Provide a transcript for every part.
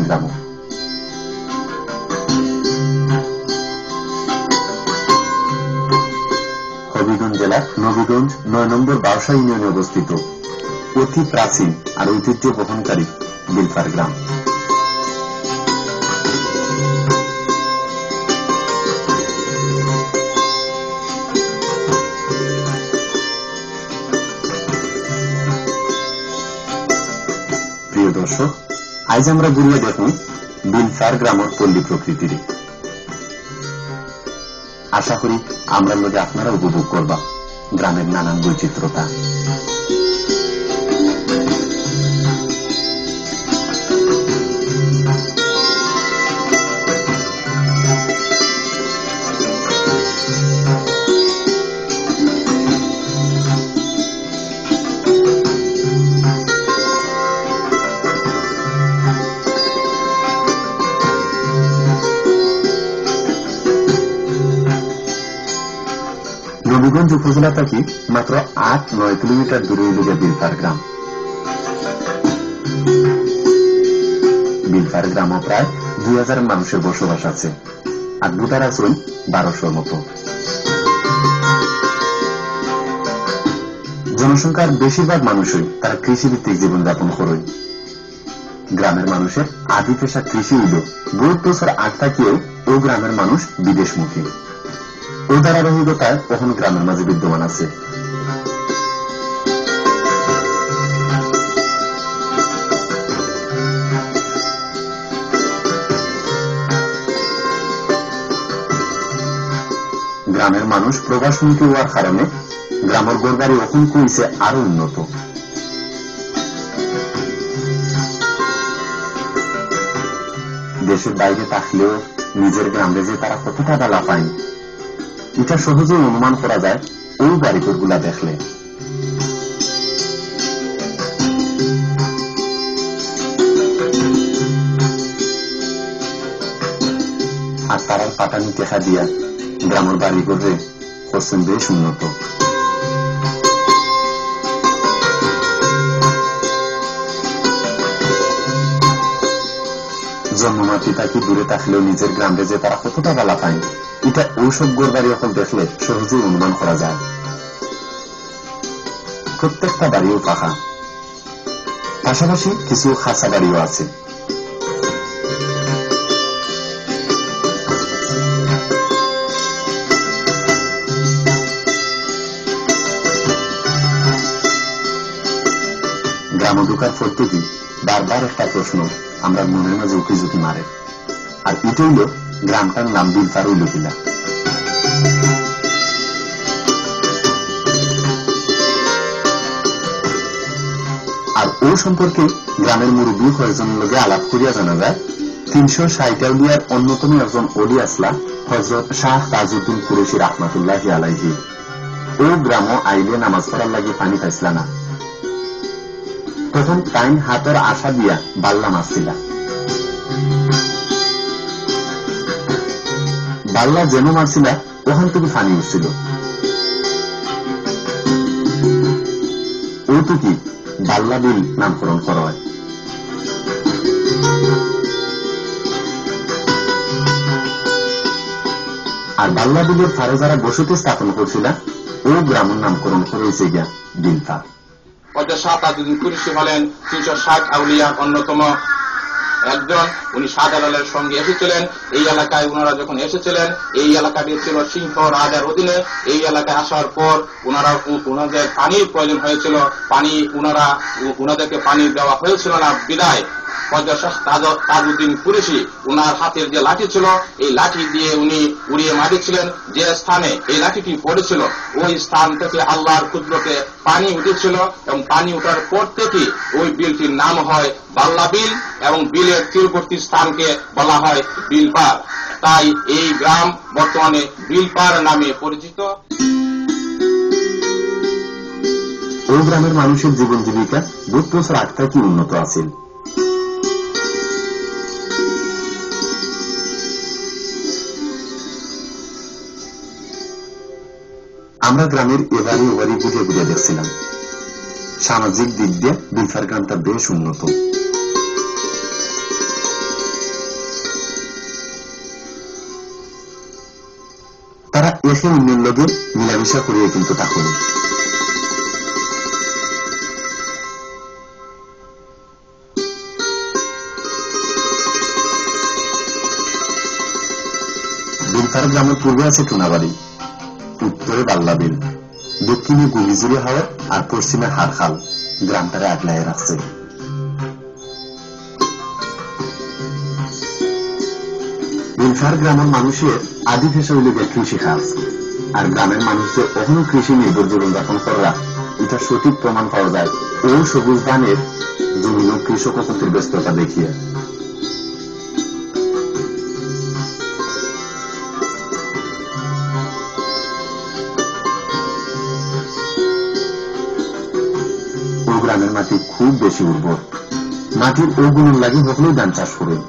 গ্রাম। হবিগঞ্জ জেলার নবীগঞ্জ ৯ নম্বর বাউসা ইউনিয়নে অবস্থিত অতি প্রাচীন আর ঐতিহ্য বহনকারী বিলফার গ্রাম। প্রিয় দর্শক, আজ আমরা ঘুরিয়ে দেখুন বিলফার গ্রামের পল্লী প্রকৃতির। আশা করি আমরা লোকে আপনারা উপভোগ করবা গ্রামের নানান বৈচিত্র্যতা। নবীগঞ্জ উপজেলা থেকে মাত্র ৮-৯ কিলোমিটার দূরে হইল বিলফার গ্রাম। বিলফার গ্রামে প্রায় ২,০০০ মানুষের বসবাস আছে আর ভোটার আছেন ১২০০ মতো। জনসংখ্যার বেশিরভাগ মানুষই তারা কৃষিভিত্তিক জীবনযাপন করেন। গ্রামের মানুষের আদি পেশা কৃষি হইল। বহুত বছর আগ থাকিও ও গ্রামের মানুষ বিদেশমুখী। ও ধারাবাহিকতায় কখন গ্রামের মাঝে বিদ্যমান আছে। গ্রামের মানুষ প্রবাসমুখী হওয়ার কারণে গ্রামের গড়বাড়ি এখন কইছে আরো উন্নত। দেশের বাইরে থাকলেও নিজের গ্রামে যে তারা কতটা বেলা পায় এটা সহজে অনুমান করা যায় ওই বাড়িঘর গুলা দেখলে। আর তারার পাটানি দেখা দিয়া গ্রামের বাড়িঘরে করছেন বেশ উন্নত। জন্মমাতৃ তাকে দূরে থাকলেও নিজের গ্রামে যে তারা কতটা বেলা পায় এটা ঔষধ গোর বাড়ি এখন দেখলে সহজেই অনুমান করা যায়। প্রত্যেকটা বাড়িও পাখা, পাশাপাশি কিছু খাসা বাড়িও আছে। গ্রাম ঢোকার পদ্ধতি বারবার একটা প্রশ্ন আমরা মনের মাঝে উকি ঝুঁকি মারে, আর এটা হইল গ্রামটার নাম বিলফার হইল কিনা। আর ও সম্পর্কে গ্রামের মুরব্বী কয়েকজনের লগে আলাপ করিয়া জানা যায় ৩৬০ আউলিয়ার অন্যতম একজন ওলি আসলা হযরত শাহ তাজউদ্দিন কুরেশী রাহমাতুল্লাহি আলাইহি। ও গ্রামও আইলে নামাজ পড়ার লাগে পানি পাইছিলা না। তখন টাইম হাতের আশা দিয়া বাল্লা মারছিলা। বাল্লা যেন মারছিলা ওখান থেকে পানি উঠছিল। ওইটুকি বাল্লা বিল নামকরণ করা হয়। আর বাল্লা বিলের ধারে যারা বসতি স্থাপন করছিল ও গ্রামের নামকরণ করেছে গিয়া বিলফা। শাহ তাজউদ্দিন কুরেশী হলেন ৩৬০ আউলিয়ার অন্যতম একজন। উনি শাহজালালের সঙ্গে এসেছিলেন। এই এলাকায় উনারা যখন এসেছিলেন, এই এলাকাটি ছিল সিংহ রাজার অধীনে। এই এলাকায় আসার পর উনাদের পানির প্রয়োজন হয়েছিল। উনাদেরকে পানি দেওয়া হয়েছিল না বিদায় তাজউদ্দিন কুরেশী উনার হাতের যে লাঠি ছিল এই লাঠি দিয়ে উনি উড়িয়ে মারিছিলেন। যে স্থানে এই লাঠিটি পড়েছিল ওই স্থান থেকে আল্লাহর কুদরতে পানি উঠেছিল এবং পানি উঠার পর থেকে ওই বিলটির নাম হয় বাল্লা বিল এবং বিলের তীরবর্তী স্থানকে বলা হয় বিলপার। তাই এই গ্রাম বর্তমানে বিলপার নামে পরিচিত। ওই গ্রামের মানুষের জীবন জীবিকা ২ বছর আগ থেকে উন্নত আছে। আমরা গ্রামের এবারে ওবারে বুঝে বুঝে দেখছিলাম। সামাজিক দিক দিয়ে বিলফার গ্রামটা বেশ উন্নত। এসে অন্যের লগে মিলামিশা করিয়ে কিন্তু থাকুন। বিলফার গ্রামের পূর্বে আছে টুনাবাড়ি, উত্তরে বাল্লাবিল, দক্ষিণে গুলিজুলি হাওয়া আর পশ্চিমে হারখাল গ্রামটারে আগলায় রাখছে। বিলফার গ্রামের মানুষের আদি পেশা হইল কৃষি কাজ, আর গ্রামের মানুষদের এখনো কৃষি নির্ভর জীবনযাপন করা এটা সঠিক প্রমাণ পাওয়া যায় ও সবুজ ধানের জমিন ও কৃষক ক্ষেত্রের ব্যস্ততা দেখিয়ে। গ্রামের মাটি খুব বেশি উর্বর, মাটির ও গুণের লাগে সকলেই ধান চাষ করুন,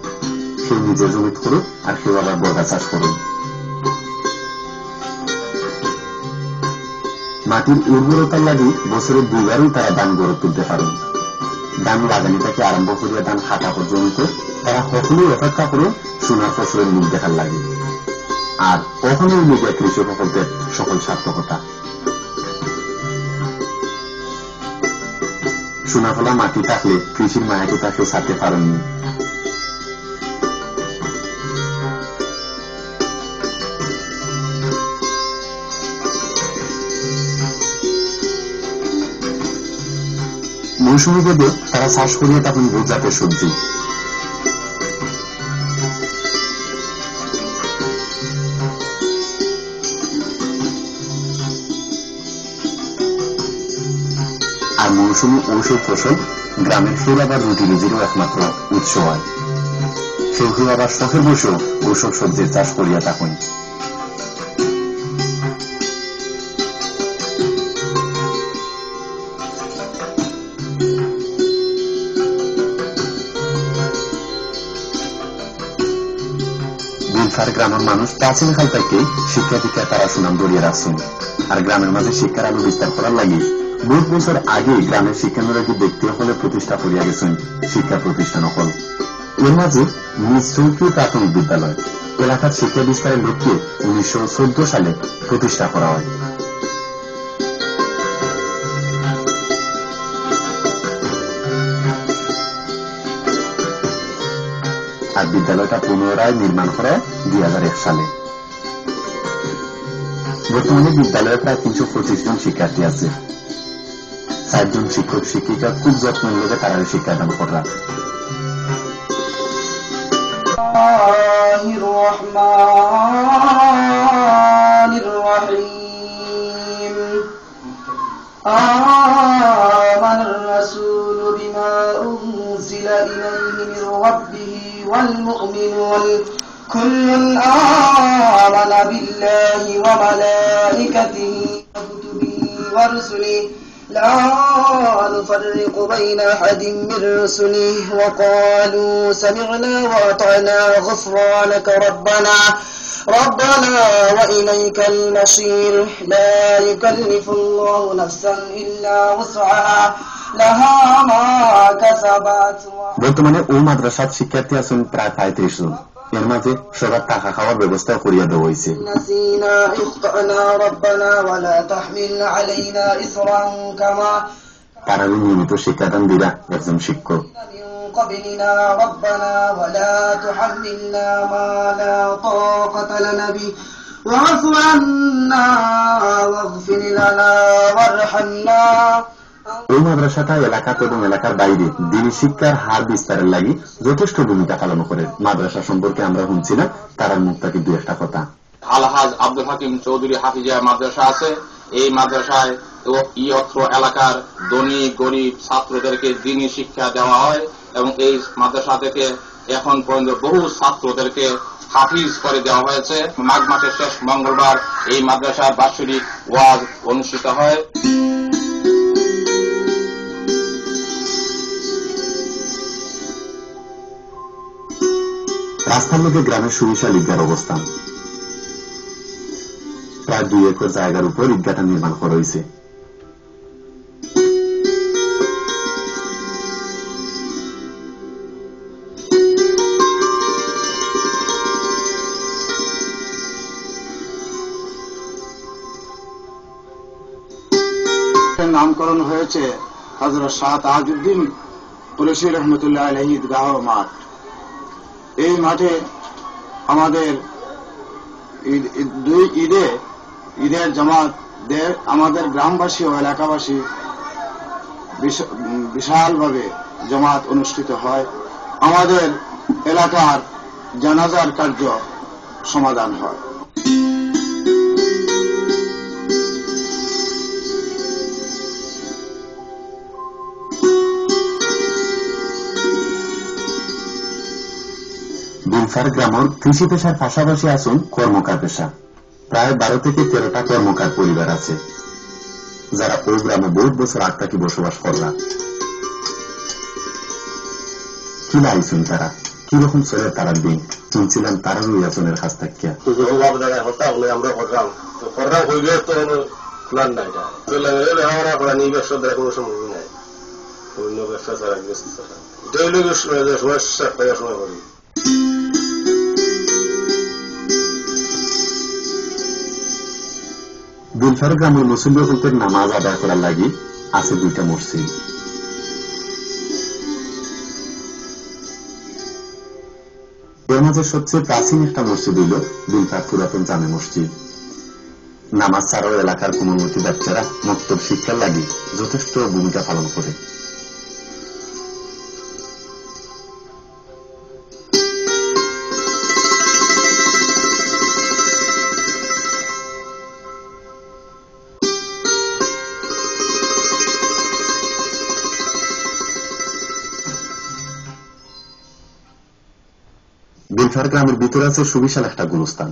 কেউ নিজের জমি করুন আর কেউ আবার বর্গা চাষ করুন। মাটির উর্বরতার লাগে বছরের দুইবারই তারা ধান গড়ে তুলতে পারেন। ধান লাগানি থেকে আরম্ভ করিয়া ধান কাটা পর্যন্ত তারা সকলেই অপেক্ষা করুন সোনার ফসলের মুখ দেখার লাগে। আর কখনোই নিজের কৃষক সকলদের সকল সার্থকতা। সোনাফলা মাটি থাকলে কৃষির মায়াকে তাকে ছাড়তে পারেননি। মৌসুমী ভেদে তারা চাষ করিয়ে তখন বোঝাতে সবজি। আর মৌসুমী ঔষধ ফসল গ্রামের ফের আবার রুটি রুজিরও একমাত্র উৎস হয়। কেউ কেউ আবার শখের বসেও ঔষধ সবজির চাষ করিয়া থাকেন। বিলফার গ্রামের মানুষ প্রাচীন কাল থেকে শিক্ষা দীক্ষা তারা সুনাম ধরিয়ে রাখছেন। আর গ্রামের মাঝে শিক্ষার আলো বিস্তার করার লাগে বহু বছর আগে গ্রামের শিক্ষানুরাগী ব্যক্তি হলে প্রতিষ্ঠা করিয়া গেছেন শিক্ষা প্রতিষ্ঠান হল। এর মাঝে নিঃশৌকি প্রাথমিক বিদ্যালয় এলাকার শিক্ষা বিস্তারের লক্ষ্যে 1914 সালে প্রতিষ্ঠা করা হয়। আর বিদ্যালয়টা পুনরায় নির্মাণ করা 2001 সালে। বর্তমানে বিদ্যালয়ে প্রায় 325 জন শিক্ষার্থী আছে। 4 জন শিক্ষক শিক্ষিকা খুব যত্নের লোকে তারা শিক্ষাদান করা। آمن الرسول بما أنزل إليه من ربه والمؤمنون كل آمن بالله وملائكته وكتبه ورسله لا نفرق بين أحد من رسله وقالوا سمعنا وأطعنا غفرانك ربنا وإليك المصير لا يكلف الله نفسا إلا وسعها لها ما كسبت। বর্তমানে ও মাদ্রাসার শিক্ষার্থী আছেন প্রায় 35 জন। এর মাঝে সবার টাকা খাওয়ার ব্যবস্থা করিয়া দেওয়া হয়েছে। তারা নিয়মিত শিক্ষাদান দিরা একজন শিক্ষক। ওই মাদ্রাসাটা এলাকাতে এবং এলাকার বাইরে দিনী শিক্ষার হার বিস্তারের লাগি যথেষ্ট ভূমিকা পালন করে। মাদ্রাসা সম্পর্কে আমরা শুনছিলাম তার মুখ থেকে 2-1 কথা। আলহাজ আব্দুল হাকিম চৌধুরী হাফিজিয়া মাদ্রাসা আছে। এই মাদ্রাসায় অত্র এলাকার ধনী গরিব ছাত্রদেরকে দিনী শিক্ষা দেওয়া হয় এবং এই মাদ্রাসা থেকে এখন পর্যন্ত বহু ছাত্রদেরকে হাফিজ করে দেওয়া হয়েছে। মাঘ মাসের শেষ মঙ্গলবার এই মাদ্রাসার বাৎসরিক ওয়াজ অনুষ্ঠিত হয়। রাস্তার মধ্যে গ্রামের সুবিশাল ঈদগার অবস্থান। প্রায় 2 একর জায়গার উপর ঈদগাহটা নির্মাণ করা হয়েছে। নামকরণ হয়েছে হযরত শাহ তাজউদ্দিন কুরেশি রহমতুল্লাহ আলাইহি ঈদগাহ মাঠ। এই মাঠে আমাদের ঈদের জামাত আমাদের গ্রামবাসী ও এলাকাবাসী বিশালভাবে জামাত অনুষ্ঠিত হয়। আমাদের এলাকার জানাজার কার্য সমাধান হয়। বিলফার গ্রামের কৃষি পেশার পাশাপাশি আছেন কর্মকার পেশা। প্রায় 12 থেকে 13টা কর্মকার পরিবার আছে, যারা ওই গ্রামে বহুত বছর আগ থেকে বসবাস করলা। কি লাইছুন তারা, কিরকম চলে তারা দিন শুনছিলাম তারা রুইয়াছনের কাছ থেকে। আমরা করলাম হইলে তো প্ল্যান নাই, আমরা নিয়ে ব্যবসা দেওয়ার কোনো সম্ভব নাই। অন্য ব্যবসা ছাড়া সময় করি। বিলফার গ্রামের মুসল্লিদের নামাজ আদায় করার লাগি আছে 2টা মসজিদ। সমাজের সবচেয়ে প্রাচীন একটা মসজিদ হইল বিলফার পুরাতন জামে মসজিদ। নামাজ ছাড়াও এলাকার কোমলমতি বাচ্চারা মক্তব শিক্ষার লাগি যথেষ্ট ভূমিকা পালন করে। বিলফার গ্রামের ভিতরে আছে সুবিশাল একটা গুরুস্থান।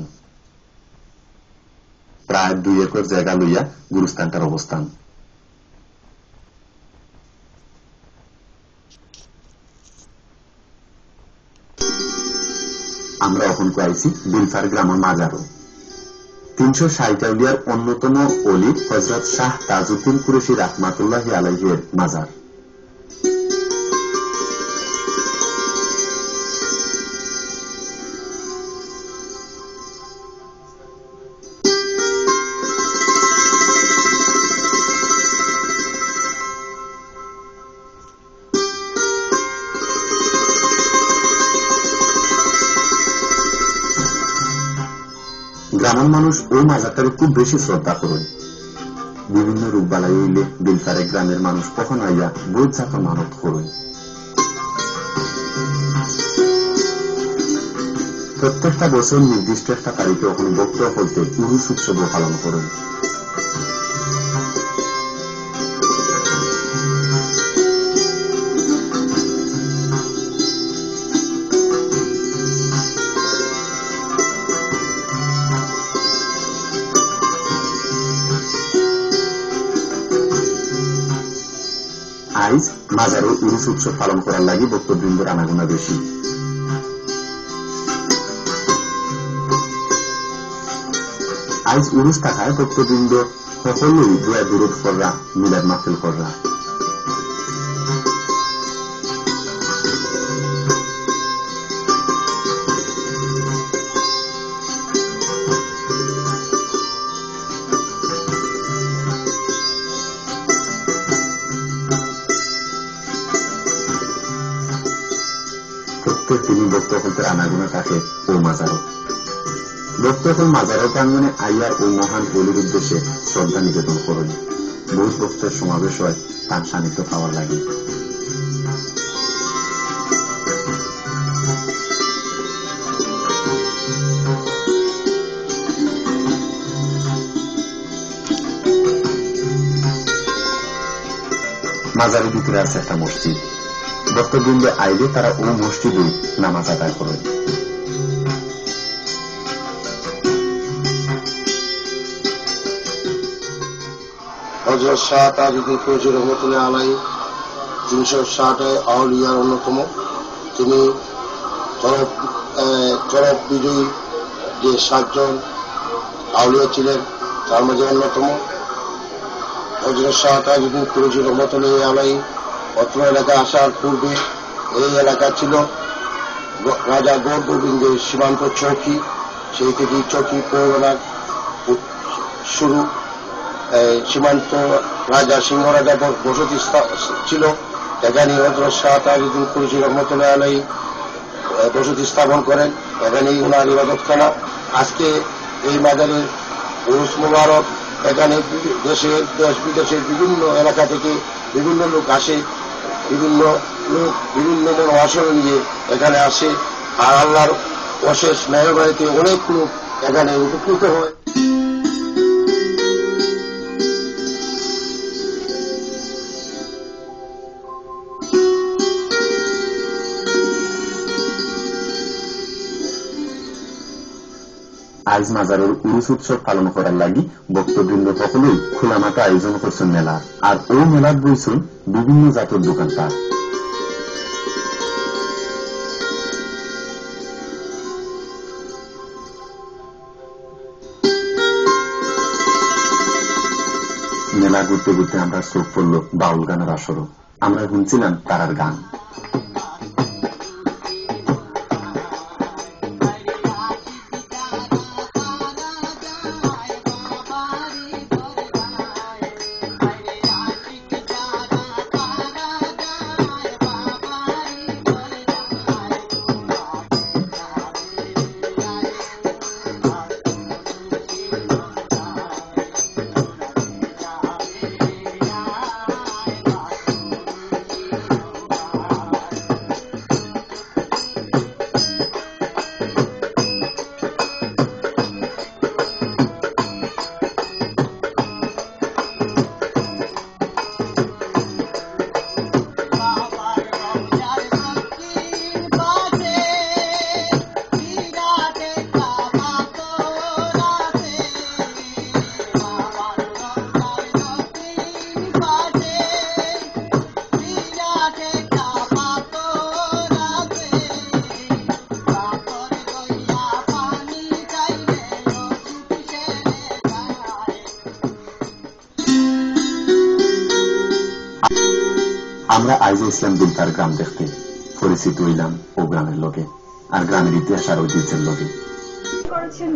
প্রায় 2 একর জায়গা লইয়া গুরুস্থানটার অবস্থান। আমরা এখন আইছি বিলফার গ্রামের মাজারও। 360 আউলিয়ার অন্যতম অলি হযরত শাহ তাজউদ্দিন কুরেশি রাহমাতুল্লাহি আলাইহির মাজার। গ্রামের মানুষ ওই মাজারটাকে খুব বেশি শ্রদ্ধা করেন। বিভিন্ন রূপবালাই হইলে বিলফারে গ্রামের মানুষ কখন আইয়া বোধ জাত মানত করেন। প্রত্যেকটা বছর নির্দিষ্ট একটা তারিখে ওখানে বক্তব্য করতে উরুস উৎসব পালন করেন। আইজ মাজারে উরুস উৎসব পালন করার লাগি ভক্তবৃন্দর আনাগোনা বেশি। আইজ উরুস থাকায় ভক্তবৃন্দ সকলেই দোয়া দুরুদ কররা, মিলাদ মাহফিল কররা। তিনি বক্তব্যের আনাগুনা থাকে ও মাজারও। বক্তব্য মাজারের প্রাঙ্গনে আইয়ার ও মহান বলির উদ্দেশ্যে শ্রদ্ধা নিবেদন করেন। বহু ভক্তের সমাবেশ হয় তার সান্নিধ্য পাওয়ার লাগে। মাজারের ভিতরে আছে একটা মসজিদ। ভক্তবৃন্দ আইলে তারা ও মসজিদে নামাজ আদায় করেন। হযরত শাহ তাজউদ্দিন কুরেশি রহমতুল্লাহ আলাইহি 360 আউলিয়ার অন্যতম। তিনি চরক বিজয়ী যে 7 জন আউলিয়া ছিলেন তার মাঝে অন্যতম। হযরত শাহ তাজউদ্দিন কুরেশি রহমতুল্লাহ আলাইহি অত্র এলাকায় আসার পূর্বে এই এলাকা ছিল রাজা গৌর গোবিন্দের সীমান্ত চৌকি। সেই থেকে চৌকি পৌরনার শুরু। সীমান্ত রাজা সিংহ রাজা বসতি ছিল। এখানে হযরত শাহ তাজউদ্দিন কুরেশি রহমাতুল্লাহ আলাইহি বসতি স্থাপন করেন। এখানেই উনার ইবাদতখানা। আজকে এই মাজারের উরুস মুবারক, এখানে দেশ বিদেশের বিভিন্ন এলাকা থেকে বিভিন্ন লোক আসে, বিভিন্ন লোক বিভিন্ন মনোবাসনা নিয়ে এখানে আসে। আর আল্লাহর অশেষ মেহরবানিতে অনেক লোক এখানে উপকৃত হয়। আজ মাজারের উরুস উৎসব পালন করার লাগি ভক্তবৃন্দ সকলেই খোলামাটা আয়োজন করছেন মেলা। আর ও মেলার বইছেন বিভিন্ন জাতের দোকানপাট। মেলা ঘুরতে ঘুরতে আমরা চোখ পড়ল বাউল গানের আসরও। আমরা শুনছিলাম তারার গান। আমরা আইজ ইসলাম দুলতার গ্রাম দেখতে পরিচিত হইলাম ও গ্রামের লোকে, আর গ্রামের ইতিহাস আর ঐতিহ্যের লোকে।